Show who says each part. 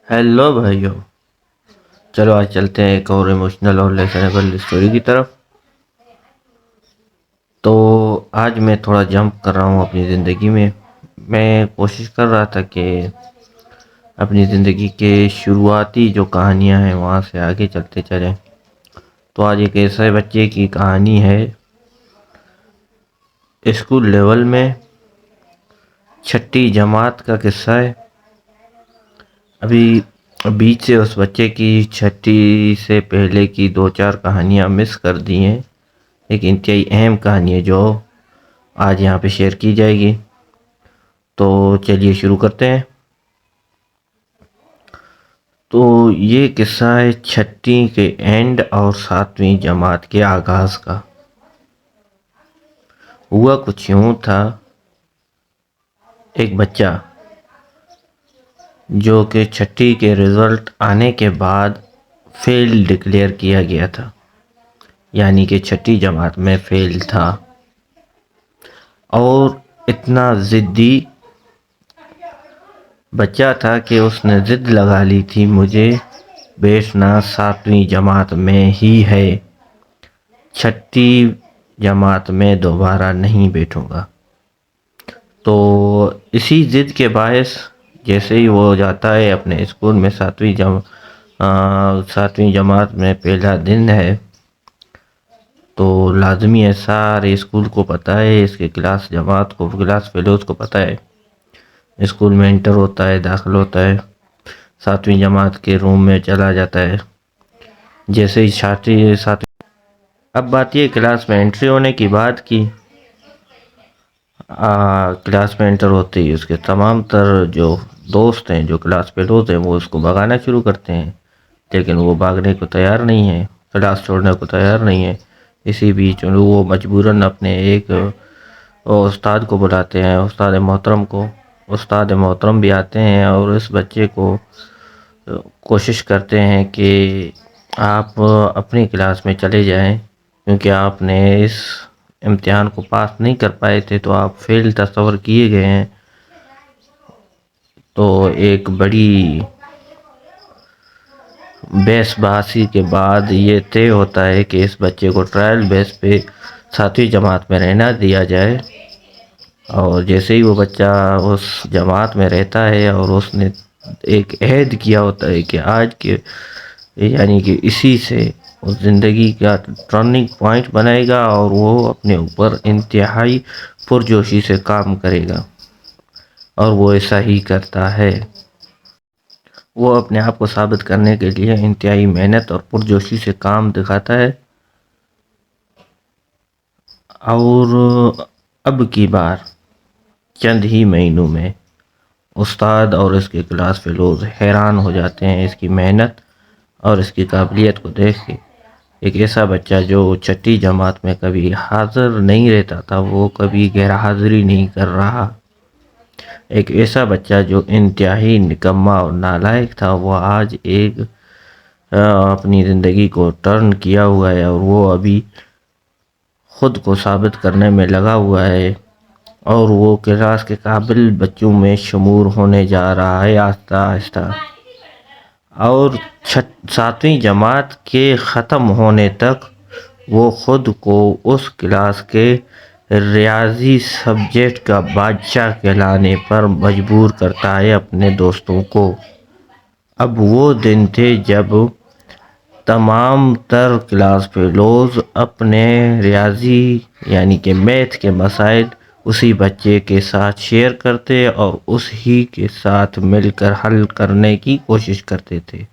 Speaker 1: Hello بھائیو، چلو آج چلتے ہیں ایک اور ایموشنل اور لیسنیبل اسٹوری کی طرف۔ تو آج میں تھوڑا جمپ کر رہا ہوں اپنی زندگی میں۔ میں کوشش کر رہا تھا کہ اپنی زندگی کے شروعاتی جو کہانیاں ہیں وہاں سے آگے چلتے چلیں۔ تو آج ایک ایسے بچے کی کہانی ہے، اسکول لیول میں 6ٹھی جماعت کا قصہ ہے۔ ابھی بیچ سے اس بچے کی 6ٹھی سے پہلے کی 2-4 کہانیاں مس کر دی ہیں۔ ایک انتہائی اہم کہانی ہے جو آج یہاں پہ شیئر کی جائے گی۔ تو چلیے شروع کرتے ہیں۔ تو یہ قصہ ہے 6ٹھی کے اینڈ اور 7ویں جماعت کے آغاز کا۔ ہوا کچھ یوں تھا، ایک بچہ جو کہ 6ٹھی کے رزلٹ آنے کے بعد فیل ڈکلیئر کیا گیا تھا، یعنی کہ 6ٹھی جماعت میں فیل تھا، اور اتنا ضدی بچہ تھا کہ اس نے ضد لگا لی تھی مجھے بیٹھنا 7ویں جماعت میں ہی ہے، 6ٹھی جماعت میں دوبارہ نہیں بیٹھوں گا۔ تو اسی ضد کے باعث جیسے ہی وہ جاتا ہے اپنے اسکول میں 7ویں جماعت میں پہلا دن ہے، تو لازمی ہے سارے اسکول کو پتہ ہے، اس کے کلاس جماعت کو، کلاس فیلوز کو پتہ ہے، اسکول میں انٹر ہوتا ہے، داخل ہوتا ہے، 7ویں جماعت کے روم میں چلا جاتا ہے۔ جیسے ہی 7ویں اب بات یہ کلاس میں انٹری ہونے کی بات کی، کلاس میں انٹر ہوتے ہی اس کے تمام تر جو دوست ہیں، جو کلاس فیلوز ہیں، وہ اس کو بھگانا شروع کرتے ہیں، لیکن وہ بھاگنے کو تیار نہیں ہے، کلاس چھوڑنے کو تیار نہیں ہے۔ اسی بیچ وہ مجبوراً اپنے ایک استاد کو بلاتے ہیں، استاد محترم کو۔ استاد محترم بھی آتے ہیں اور اس بچے کو کوشش کرتے ہیں کہ آپ اپنی کلاس میں چلے جائیں، کیونکہ آپ نے اس امتحان کو پاس نہیں کر پائے تھے تو آپ فیل تصور کیے گئے ہیں۔ تو ایک بڑی بحث باسی کے بعد یہ طے ہوتا ہے کہ اس بچے کو ٹرائل بیس پہ 7ویں جماعت میں رہنا دیا جائے۔ اور جیسے ہی وہ بچہ اس جماعت میں رہتا ہے اور اس نے ایک عہد کیا ہوتا ہے کہ آج کے یعنی کہ اسی سے اس زندگی کا ٹرننگ پوائنٹ بنائے گا اور وہ اپنے اوپر انتہائی پرجوشی سے کام کرے گا، اور وہ ایسا ہی کرتا ہے۔ وہ اپنے آپ کو ثابت کرنے کے لیے انتہائی محنت اور پرجوشی سے کام دکھاتا ہے، اور اب کی بار چند ہی مہینوں میں استاد اور اس کے کلاس فیلوز حیران ہو جاتے ہیں اس کی محنت اور اس کی قابلیت کو دیکھ کے۔ ایک ایسا بچہ جو 6ٹھی جماعت میں کبھی حاضر نہیں رہتا تھا، وہ کبھی غیر حاضری نہیں کر رہا، ایک ایسا بچہ جو انتہائی نکما اور نالائق تھا، وہ آج ایک اپنی زندگی کو ٹرن کیا ہوا ہے اور وہ ابھی خود کو ثابت کرنے میں لگا ہوا ہے، اور وہ کلاس کے قابل بچوں میں شمور ہونے جا رہا ہے آہستہ آہستہ۔ اور 7ویں جماعت کے ختم ہونے تک وہ خود کو اس کلاس کے ریاضی سبجیکٹ کا بادشاہ کہلانے پر مجبور کرتا ہے اپنے دوستوں کو۔ اب وہ دن تھے جب تمام تر کلاس فیلوز اپنے ریاضی یعنی کہ میتھ کے مسائل اسی بچے کے ساتھ شیئر کرتے اور اس ہی کے ساتھ مل کر حل کرنے کی کوشش کرتے تھے۔